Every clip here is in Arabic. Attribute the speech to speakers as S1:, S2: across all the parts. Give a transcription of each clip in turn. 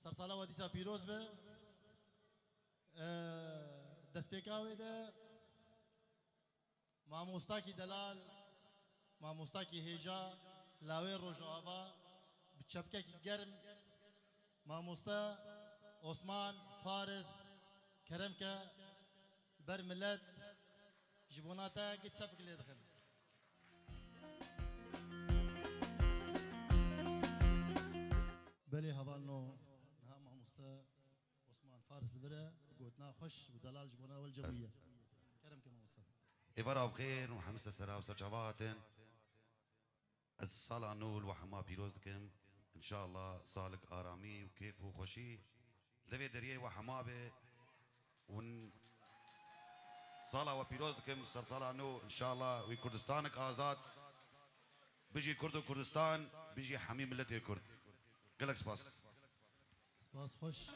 S1: سرسالا و دیسا پیروز به دست پیکاوی ده ماموستاکی دلال ماموستاکی هیجا لاوی روژو آوا بچپکه کی گرم ماموستا عثمان فارس کرم که بر ملت جبوناتا که چپک لید خن بله هوالنو نها ماموستا عثمان فارس لبره قوتنا خوش ودلال جبونا والجوية كرم كما وصل
S2: إبرة بخير وحمسة سرا وسجواتن الصلاة نول وحما بيروزكم إن شاء الله صالك آرامي وكيف وخشي لبي دريه وحما به ون صلاة وبيروزكم سر صلاة نو إن شاء الله وكردستانك آزاد بيجي كرد وكردستان بيجي حميم ملتي كرد قلك سباس
S1: سباس خوش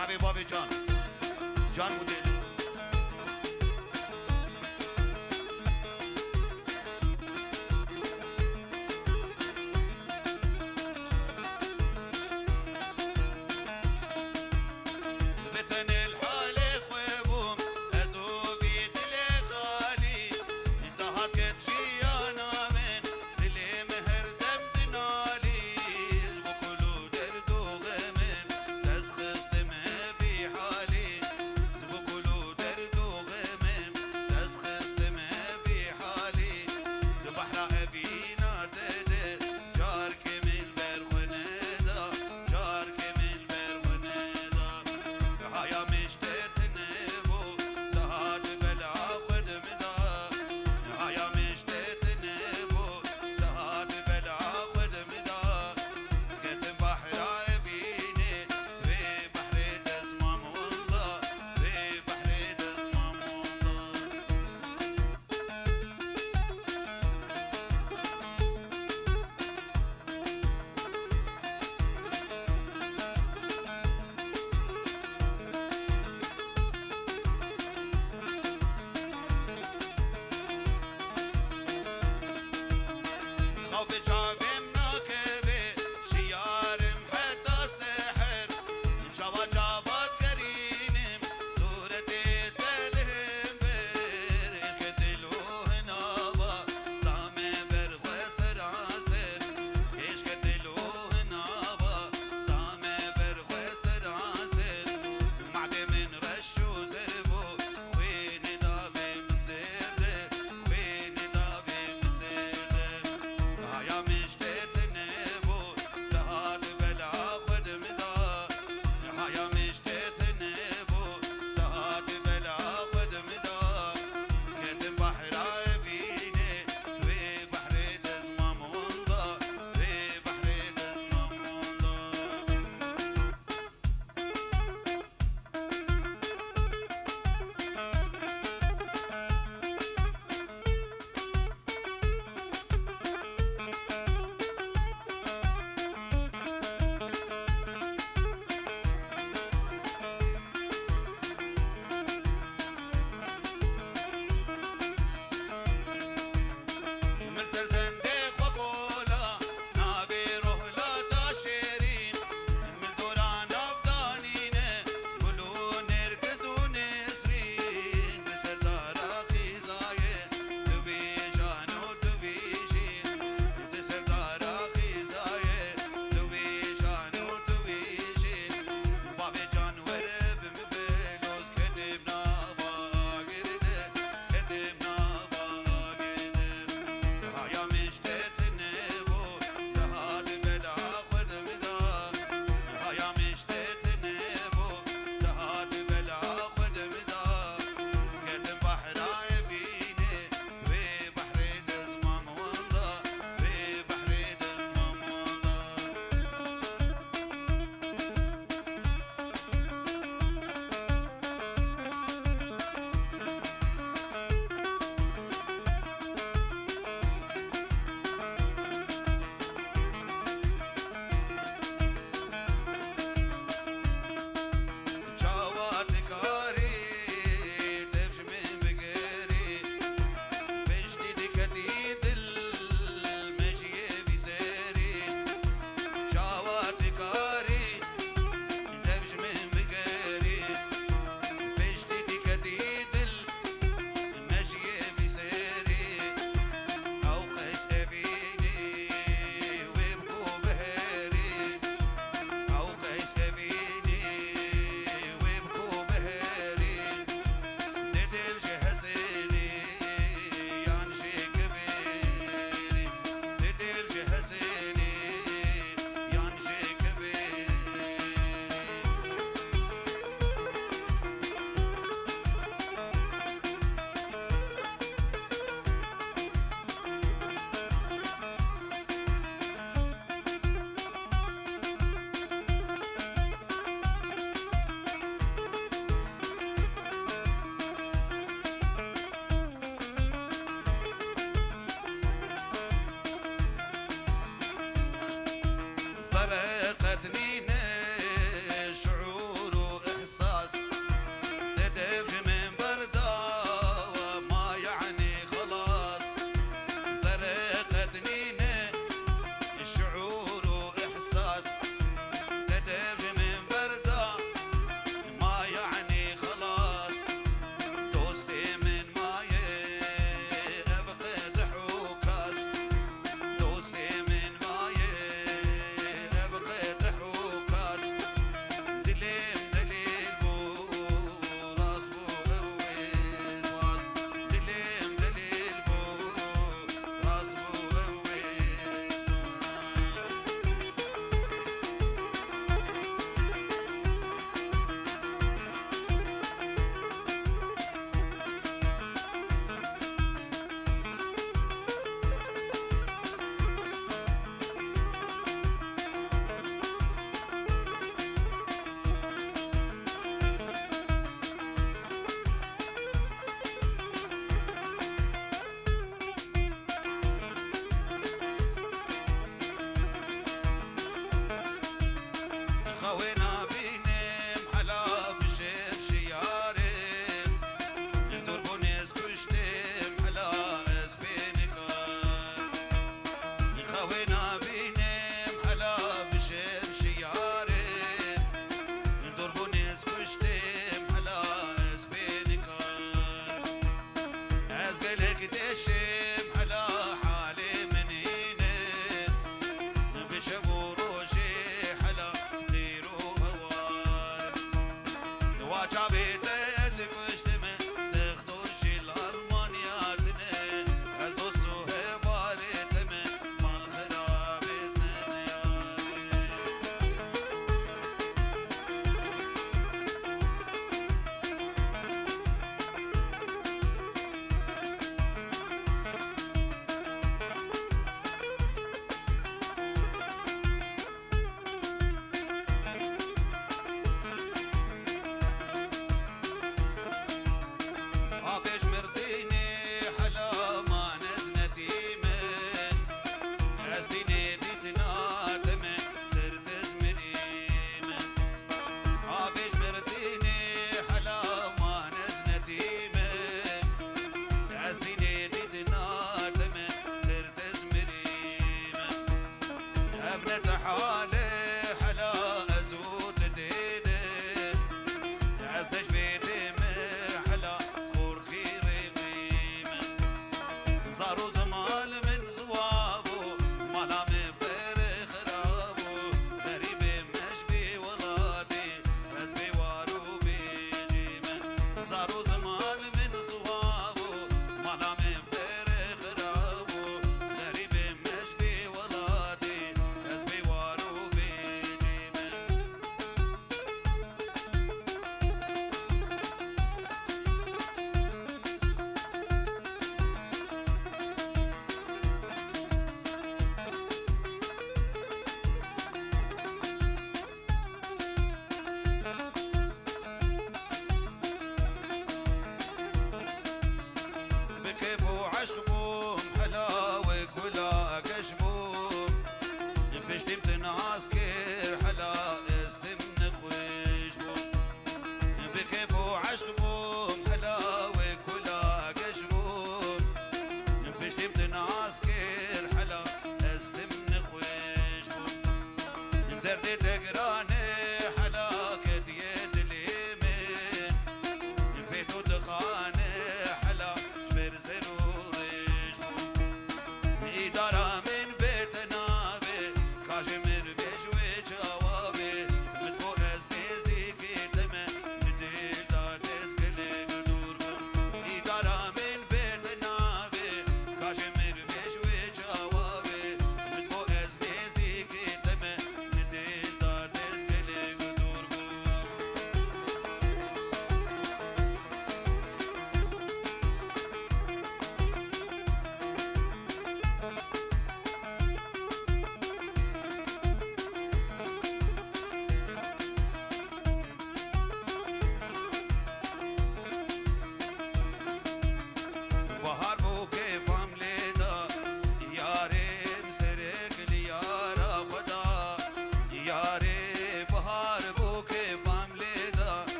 S2: شعبي بابي جان جان موديل بكلو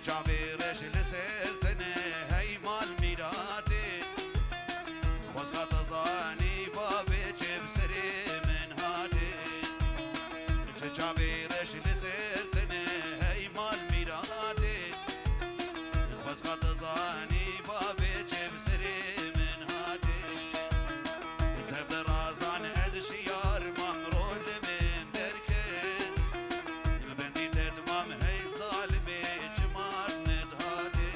S2: چاویرش لسرتنه هی مال میراته خوزگات زانی بابی چه بسری من هاته چاویرش لسرتنه هی مال میراته خوزگات زانی بابی چه بسری من هاته تبدر رازان از شیار ممرول من درکن البندی تدمام هی ظالمی چمار ندهاته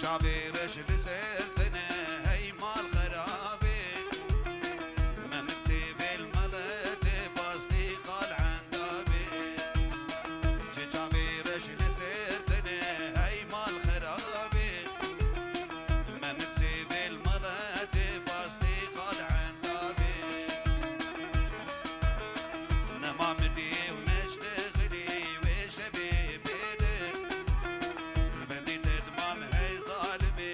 S2: چاویرش لسرتنه هی مال خرابه ممكسي في الملد باصدي قال عندابي چاویرش لسرتنه هی مال خرابه ممكسي في الملد باصدي قال عندابي نما مدي ونشتغلي وشبي بيدك البندي تدمام هي ظالمي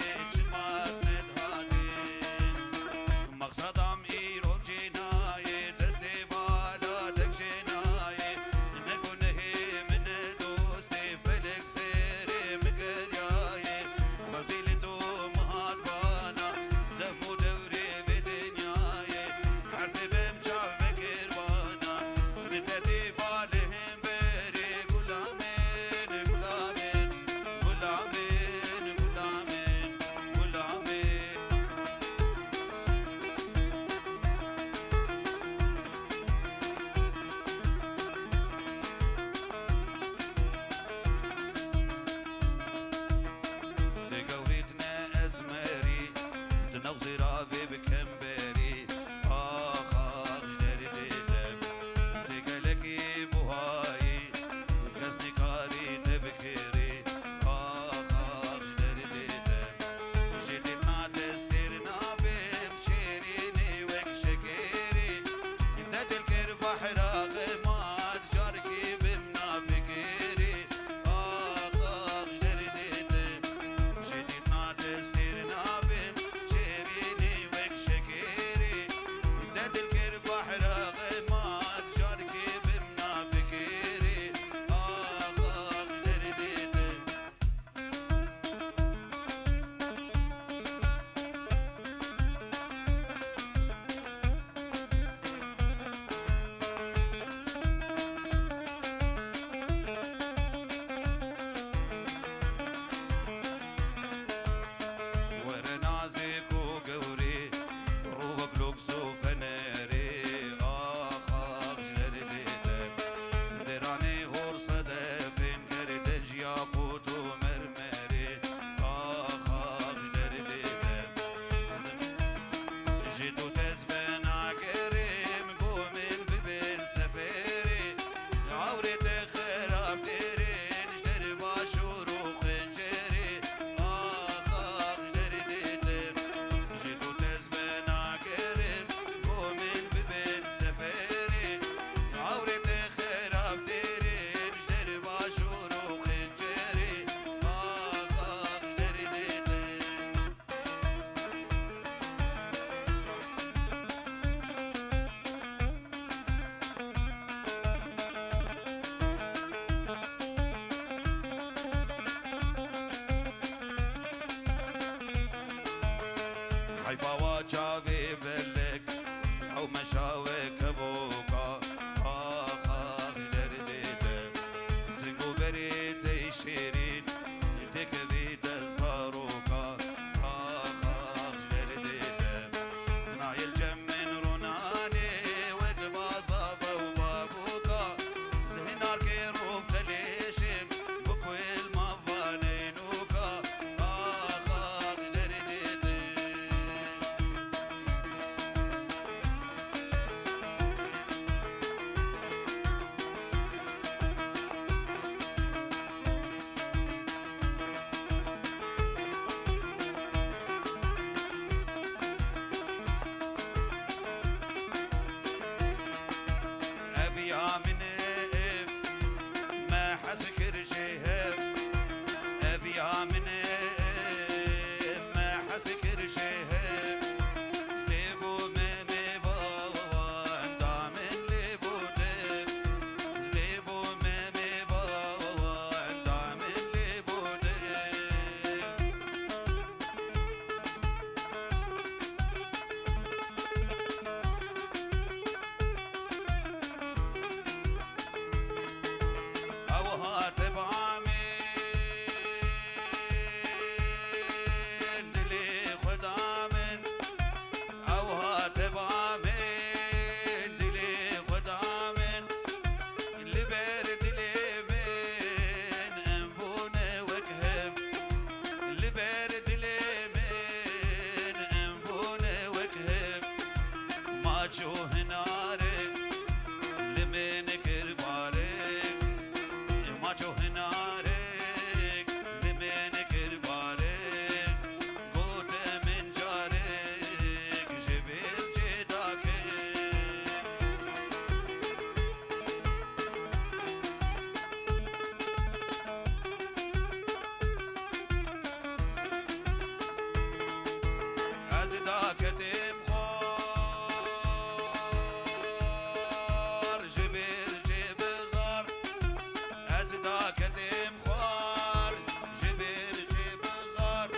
S2: كتم خوار جبر جبغار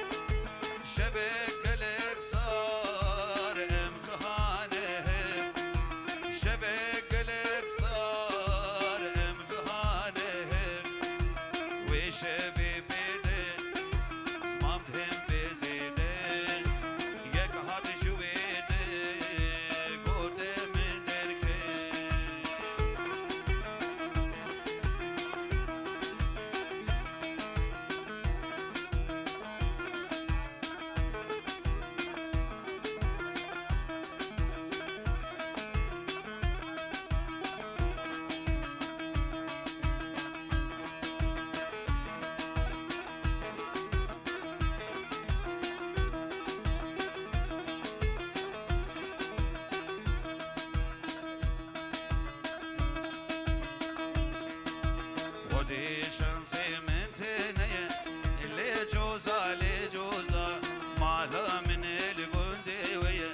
S2: شبك الكسار امتحانهم شبك الكسار امتحانهم وشبي بدن صمامتهم بزيدن يك هاد شويدن قوت من دركن ودي شانسي من تنية اللي جوزة لجوزة مالا من القندوية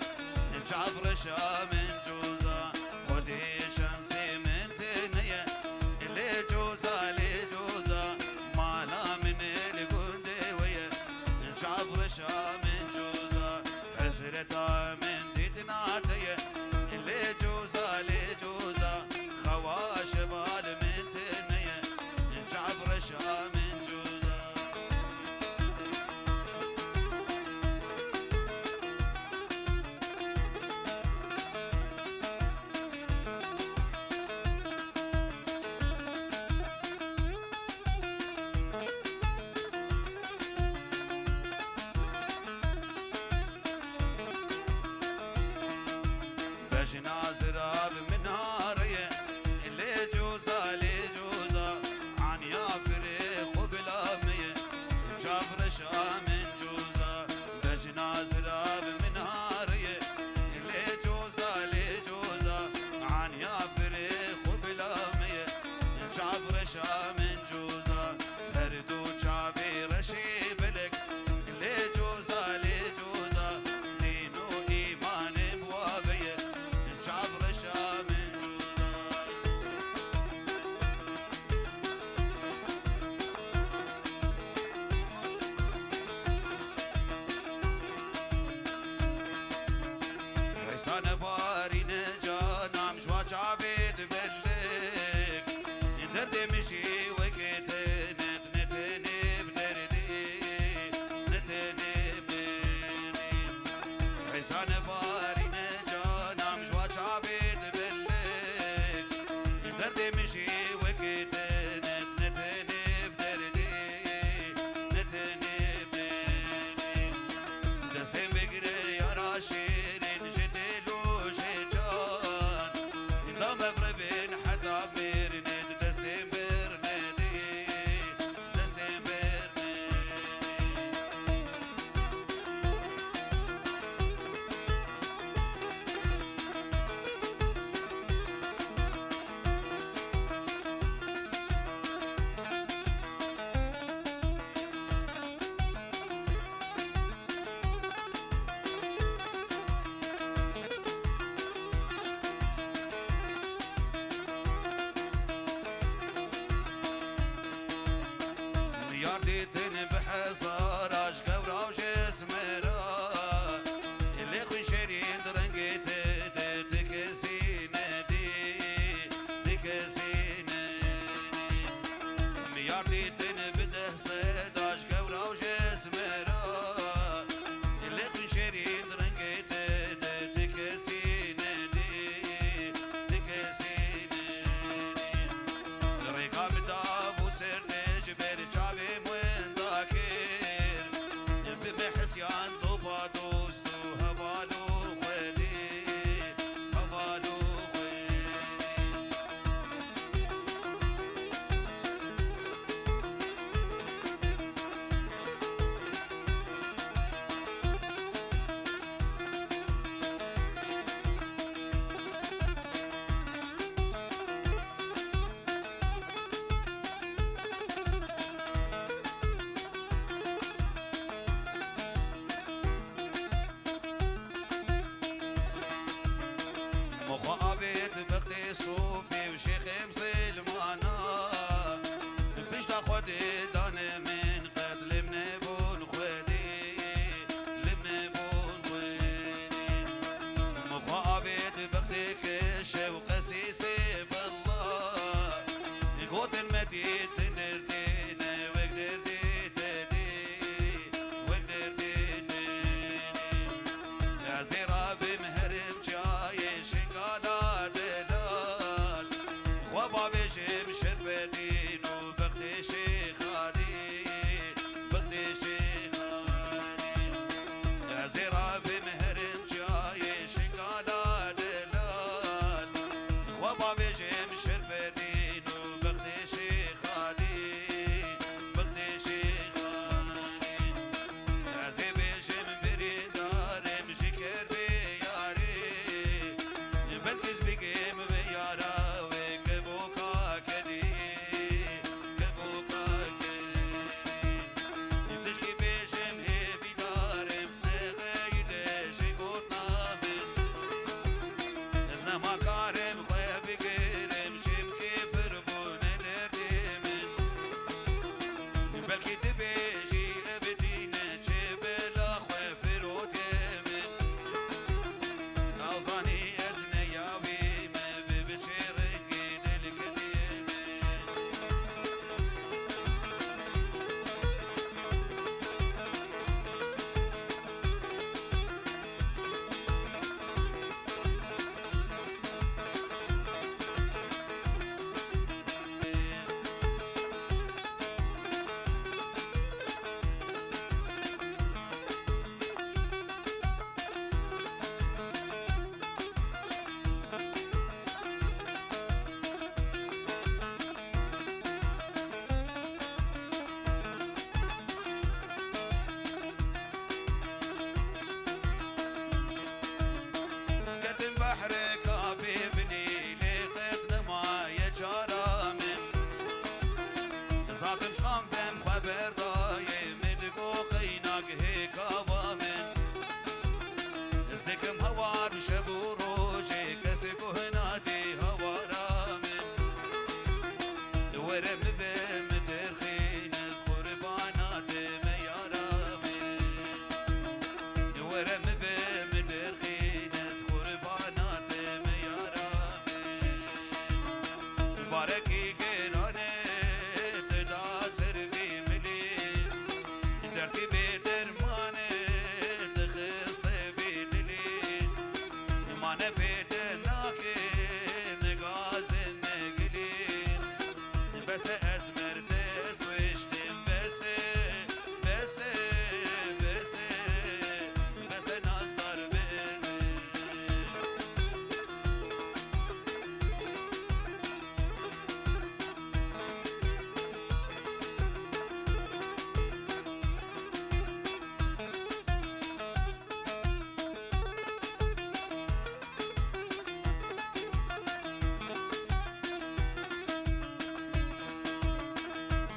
S2: الجعفر شا من جوزة ودي شانسي من تنية اللي جوزة لجوزة مالا من القندوية الجعفر شا من جوزة حسرتها من تتناتية اللي جوزة لجوزة خواش بال من تنية جعفر شا من جوزة باش نازراب من نارية اللي جوزة لجوزة عن يافرق وبلامية جعفر شا من جوزة باش نازراب من نارية اللي جوزة لجوزة عن يافرق وبلامية جعفر شا من جوزة هردو شعبي رشيب لك اللي جوزة لجوزة دين وإيمان بوابية جعفر شا من جوزة حسان باري نجانا مش واجعبيد بلك درد مشي وقت نتني بنردي نتني بني حسان باري نجانا مش واجعبيد بلك درد مشي وقت نتني بنردي نتني بني دستم بگیره یارا شیرین جدلو شجان دام بربین حدا برند دستم برندی دستم برندی يارديتن بحصار اش قورا وجسمرا اللي خوين شيرين درنقيت تكسينا دي تكسينا يارديتن بده صيد اش قورا وجسمرا اللي خوين شيرين درنقيت تكسينا دي تكسينا الرقام دابو سرت جبر شعبي وين ذاكر بمحسيان طوبا دوستو هبالو خلي هبالو خلي دم شخام بهم خبر دایم مدگو قیناک هیکاوا من ازدکم هوار شب و روزه کسی کهناتی هوارا من ورم بهم درخین از قربانات میارا من ورم بهم درخین از قربانات میارا من بارکی گرانه تدا سروی ملی درتی به درمانه تخسته بی دلی مانه پیده ناکه نگاز نگلی بس از مردز وشتیم بس بس بس بس نازدار بس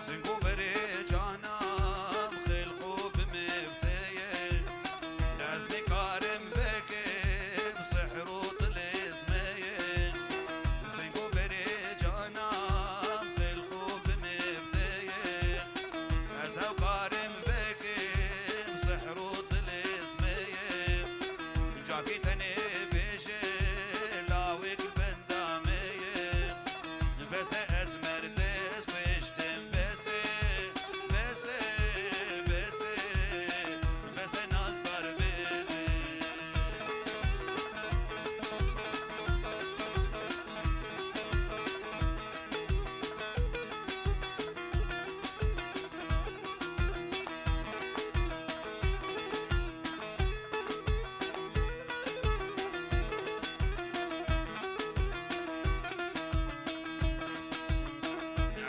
S2: سنگو بری جانم خلقو بمفتیه از نکارم بکم سحر و طلسمیه سنگو بری جانم خلقو بمفتیه از هوکارم بکم سحر و طلسمیه جاکی تنه بیشه لاوک بندامیه بس از مردز کشتم بس بس بس بس نازدار بس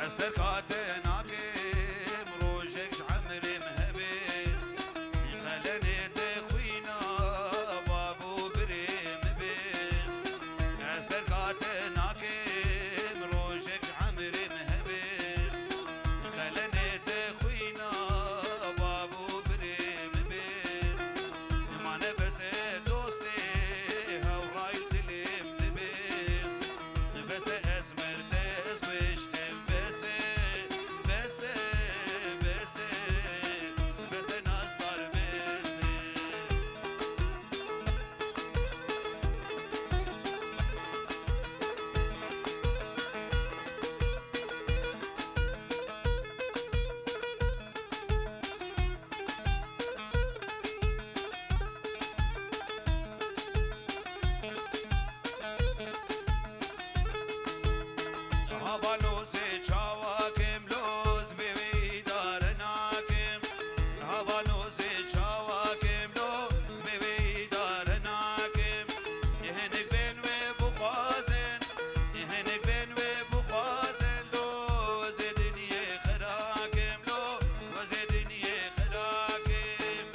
S2: عستر كاتن عاكم روجك عمري مهبي قلني تخوينا بابو بريم بين عستر كاتن عاكم روجك عمري مهبي قلني تخوينا بابو بريم بين ما نبس دوستي هوراي تلم دبين بس اسمر تز وشتم بس بس بس بس نازدار بس هوا لوزی چاواکم لوز بیوی دارناکم هوا لوزی چاواکم لوز بیوی دارناکم یهنک بین و بخوازن یهنک بین و بخوازن لوز دنیا خراکم لوز دنیا خراکم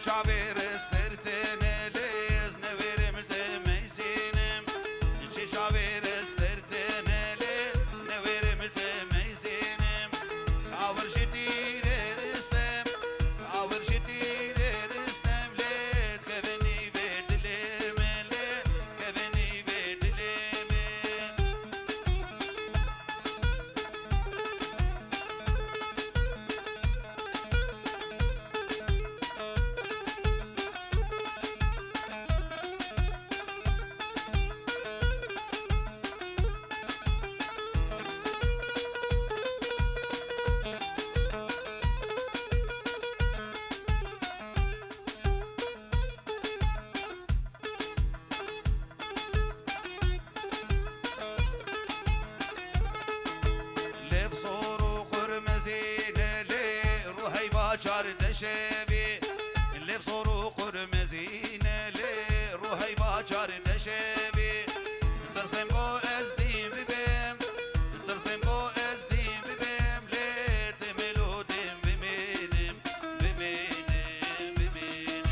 S2: چاویر سرتن لیز نویرم تمیزینم چاویر سرتن لیز نویرم تمیزینم آور شدیر رستم آور شدیر رستم لید کبنی بدلم لید کبنی بدلم دشبي اللي بصورو قرمزين اللي روحي باچار دشبي ترسم بو ازدي ببم ترسم بو ازدي ببم لي تملو تم بمينم بمينم بمينم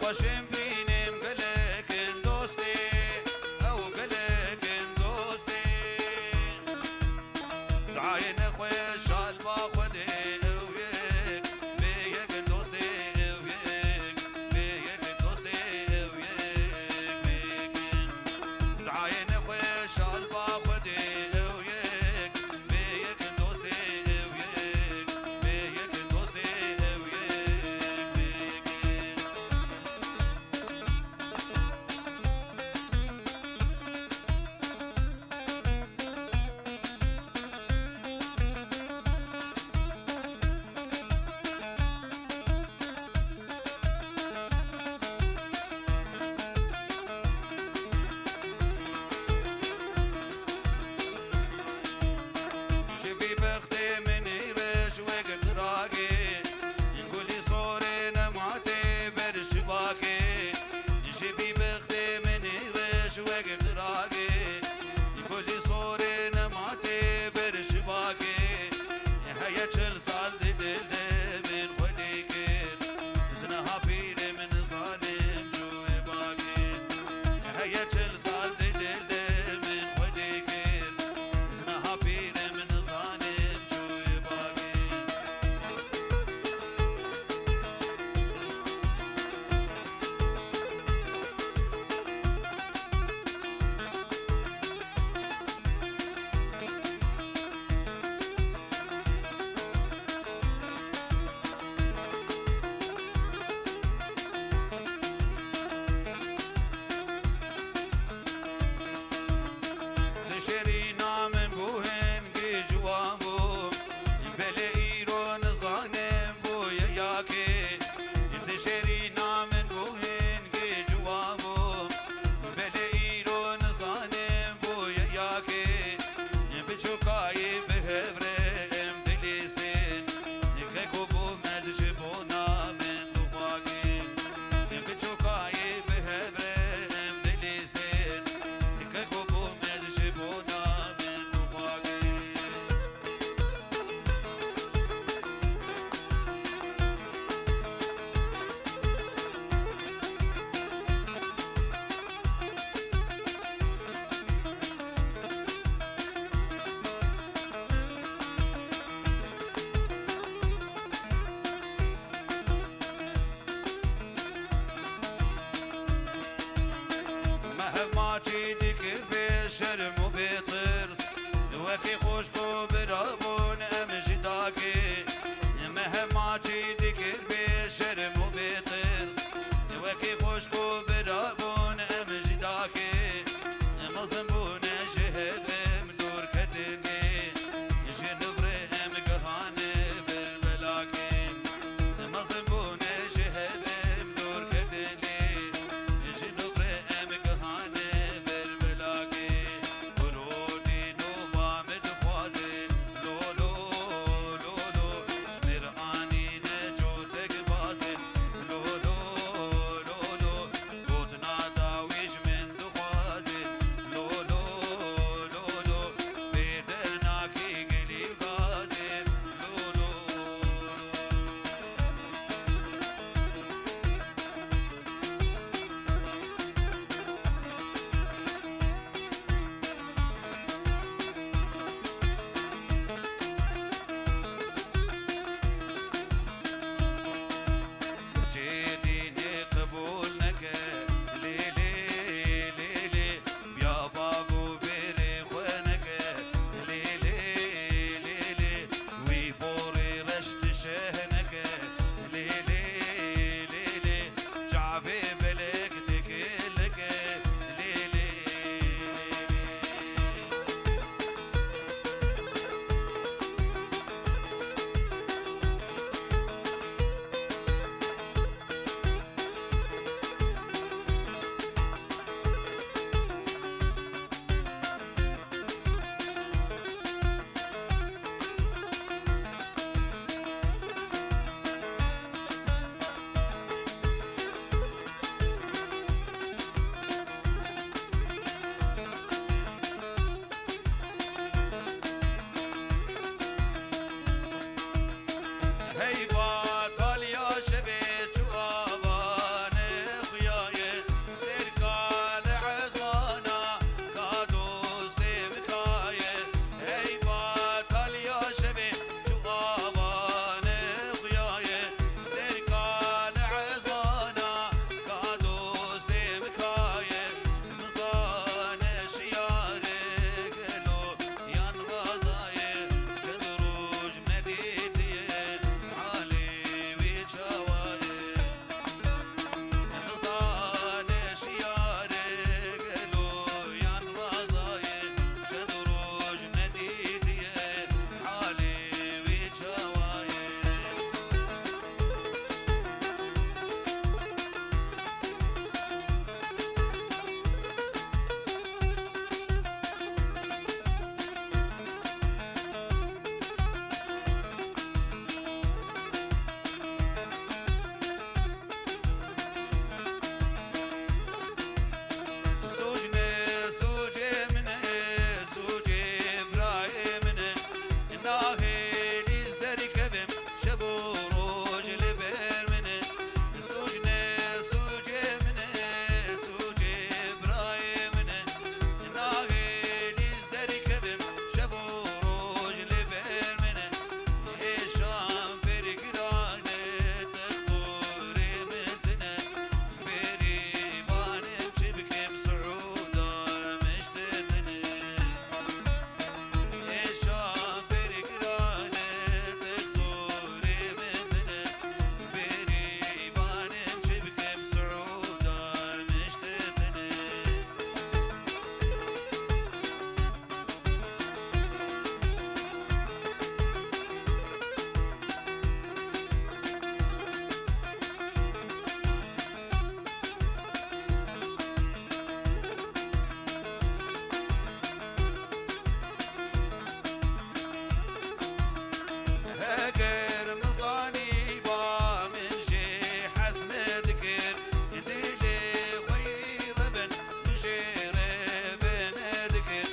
S2: خوشم بینیم گلکن دوستی او گلکن دوستی دعای نخوش شال با خودی او یک به یک دوستی او یک به یک دوستی او یک به یک دعای نخوش شال با خودی او یک به یک دوستی او یک به یک دوستی او یک به یک وكي خوشكو برابون امجداكي مهماتي دكر بشرم وبطرس وكي خوشكو برابون امجداكي مظنبون جهب مدور كتني جنبر ام قهاني بالبلاكي مظنبون جهب مدور كتني جنبر ام قهاني بالبلاكي ورودي نوبا مدخوازي لولو لولو جمير اني نجوتك بازي لولو لولو بوتنا داويش من دخوازي لولو لولو في درناكي قلي غازي لولو جيديني قبولنك ليلي ليلي يا بابو بيري خوانك ليلي ليلي ويبوري رشت شهنك ليلي ليلي شعبي بلك تكلك ليلي هيبا قال يا شبيت وابان خياي استركال عزمانا كادو استمكاي هيبا قال يا شبيت وابان خياي استركال عزمانا كادو استمكاي نصان شيارك لو ينغزاي جدروج مديتي علي وجواي نصان شيارك لو ينغزاي جدروج مديتي علي وجواي سوجني سوجي من سوجي برايم ناهي ليزدري كبم شبو روج لبير من سوجني سوجي من سوجي برايم ناهي ليزدري كبم شبو روج لبير من ايشام برقرانه تخوري متنا بريبان بشبكم سعودا مشتتني ايشام برقرانه تخوري متنا بريبان بشبكم سعودا مشتتني هاجر مصاني با من شي حسن ذكر ديلي خير بن مشير بن ذكر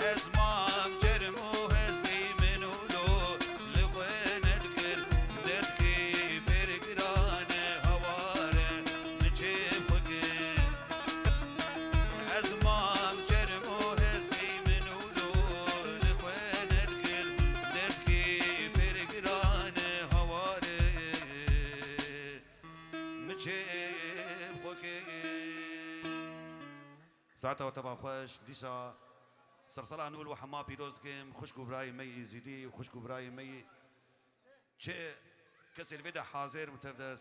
S2: اسمام جرم وهزلي من ولو لوين ذكر دركي برقران هواره مجيب وقر اسمام جرم وهزلي من ولو لوين ذكر دركي برقران هواره مجيب وقر ساعتها وتبع خوش ديشا سرسلا نول وحما پیروز کم خوشکو برای می زیدی و خوشکو برای می چه کسی الویدا حاضر متفد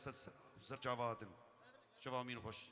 S2: سر جوادن شوامین خوش